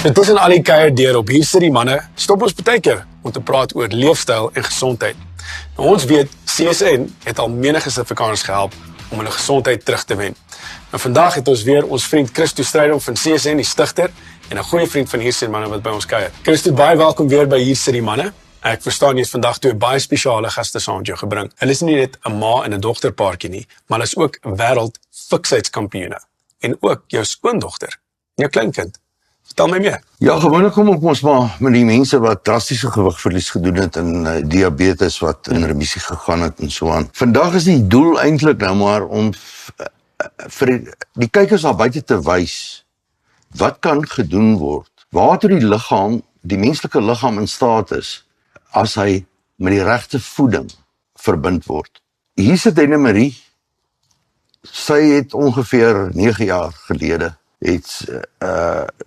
So tussen al die kuier deur op hier sit die manne, stop ons baie keer om te praat oor leefstyl en gesondheid. Nou, ons weet, CSN het al menige Suid-Afrikaners gehelp om hulle gesondheid terug te wen. Nou vandag het ons weer ons vriend Christo Strydom van CSN, die stigter, en 'n goeie vriend van Hier sit die manne wat by ons kuier. Christo, baie welkom weer by Hier sit die manne. Ek verstaan jy het vandag twee baie spesiale gaste saam met jou gebring. Hulle is nie net 'n ma en 'n dogterpaartjie nie, maar hulle is ook wêreld fiksheidskampioene. En ook jou skoondogter, jou kleinkind. Vertel my meer. Ja, gewoonlik kom ons maar met die mense wat drastiese gewigverlies gedoen het en diabetes wat in remissie gegaan het en so aan. Vandag is die doel eintlik nou maar om vir die kykers daar buite te wys wat kan gedoen word, waartoe die liggaam, die menslike liggaam in staat is as hy met die regte voeding verbind word. Hier sit Marie. Sy het ongeveer 9 jaar gelede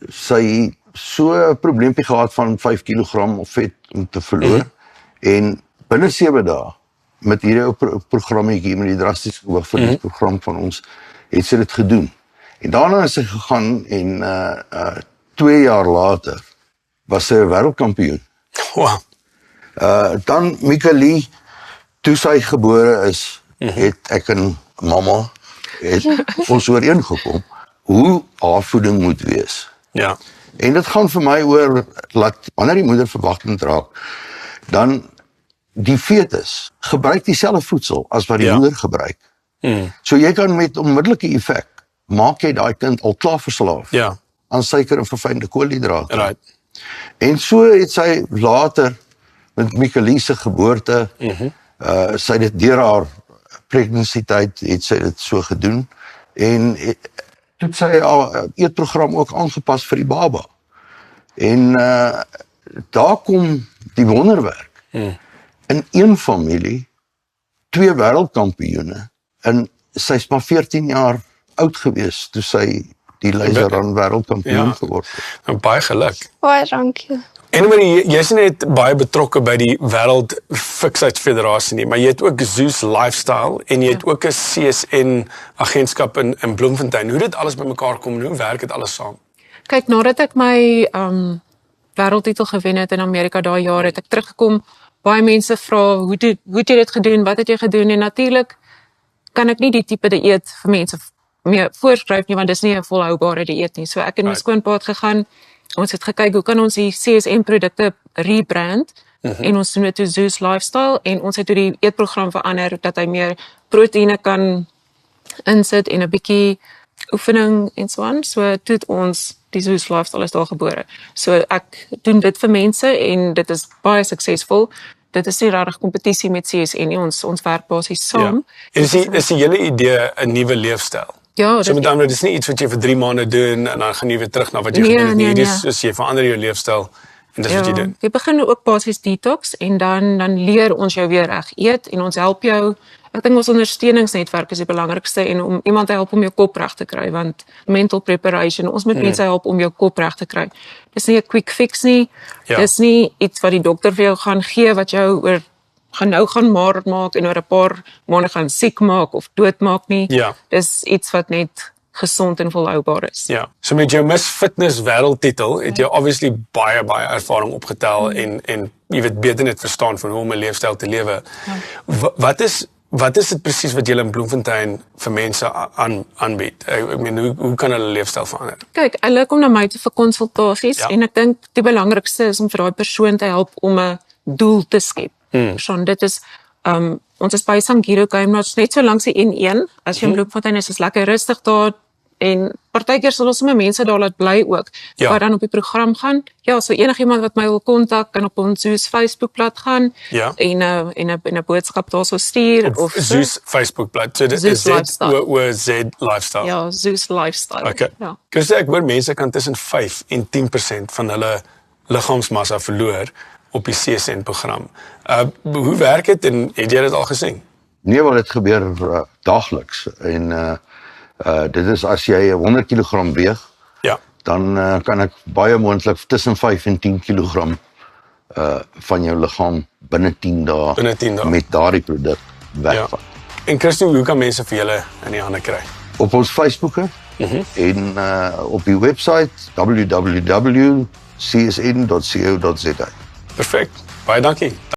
sy so 'n probleempie gehad van 5 kg of vet om te verloor. En binne 7 dae met hierdie programmetjie, met die drastiese gewigverlies program van ons, het sy dit gedoen. En daarna is sy gegaan en 2 jaar later was sy 'n wêreldkampioen. Wow. Dan Michaelie, toe sy gebore is, het ek en mamma ons ooreengekom hoe haar voeding moet wees. Ja. En dit gaan vir my oor, laat wanneer die moeder verwagtend raak, dan die fetus gebruik dieselfde voedsel as wat die moeder gebruik. So jy kan met onmiddellike effek, maak jy daai kind al klaar verslaaf aan suiker en verfynde koolhidrate. Right. En so het sy later met Michaelie se geboorte, sy het deur haar pregnancy tyd het sy dit so gedoen en toe het sy haar eetprogram ook aangepas vir die baba. En daar kom die wonderwerk. In een familie 2 wêreldkampioene en sy's maar 14 jaar oud gewees toe sy die laserrun wêreldkampioen geword het. Nou, baie geluk. Baie dankie. En Marie, jy is net baie betrokke by die Wêreld Fikheidsfederasie nie, maar jy het ook Zeus Lifestyle en jy het ook 'n CSN agentskap in Bloemfontein. Hoe dit alles bymekaar kom en hoe werk dit alles saam? Kyk, nadat ek my wêreldtitel gewen het in Amerika daai jaar, het ek teruggekom. Baie mense vra, hoe het jy dit gedoen? Wat het jy gedoen? En natuurlik kan ek nie die tipe dieet vir mense meer voorskryf nie, want dis nie 'n volhoubare dieet nie. So ek het my skoonpa gegaan. Ons het gekyk hoe kan ons die CSN produkte rebrand en ons doen dit toe Zeus Lifestyle en ons het toe die eetprogram verander dat hy meer proteïene kan insit en 'n bietjie oefening en so aan. So toe het ons die Zeus Lifestyle is daar gebore. So ek doen dit vir mense en dit is baie suksesvol. Dit is nie regtig kompetisie met CSN nie, ons werk basies saam. Ja. Is die hele idee 'n nuwe leefstyl? Ja, So met ander, dit is nie iets wat jy vir 3 maande doen en dan gaan jy weer terug na wat jy gedoen het nie. Hierdie is soos jy verander jou leefstyl en dis wat jy doen. Jy begin ook basies detox en dan leer ons jou weer reg eet en ons help jou. Ek dink ons ondersteuningsnetwerk is die belangrikste en om iemand te help om jou kop reg te kry, want mental preparation, ons moet mense help om jou kop reg te kry. Dis nie 'n quick fix nie. Dis nie iets wat die dokter vir jou gaan gee wat jou gaan maar maak en oor 'n paar maande gaan siek maak of doodmaak nie. Dis iets wat net gesond en volhoubaar is. Ja. So met jou Miss Fitness wêreldtitel het jy obviously baie ervaring opgetel en jy weet beter net verstaan van hoe om 'n leefstyl te lewe. Wat is dit presies wat julle in Bloemfontein vir mense aanbied? Ek meen, hoe kan hulle leefstyl verander? Kyk, hulle kom na my toe vir konsultasies en ek dink die belangrikste is om vir daai persoon te help om 'n doel te skep. Dit is ons is by Sangiro Kuimnots net so langs die N1 as jy in Bloemfontein is lekker rustig daar en partykeer sal ons sommer mense daar laat bly ook wat dan op die program gaan. Ja, so enigiemand wat my wil kontak kan op ons Zeus Facebookblad gaan en 'n boodskap daar sou stuur of Zeus Facebookblad. So dit is Z Lifestyle. Ja, Zeus Lifestyle. Okay. Ja. Ek hoor mense kan tussen 5 en 10% van hulle liggaamsmassa verloor op die CSN-program. Hoe werk dit en het jy dit al gesien? Nee, want dit gebeur daagliks. En dit is as jy 100 kg weeg, dan kan ek baie moontlik tussen 5 en 10 kg van jou liggaam binne 10 dae met daardie produk wegvat. En Christo, hoe kan mense vir julle in die hande kry? op ons Facebooke en op die website www.csn.co.za. Perfek. Baie dankie.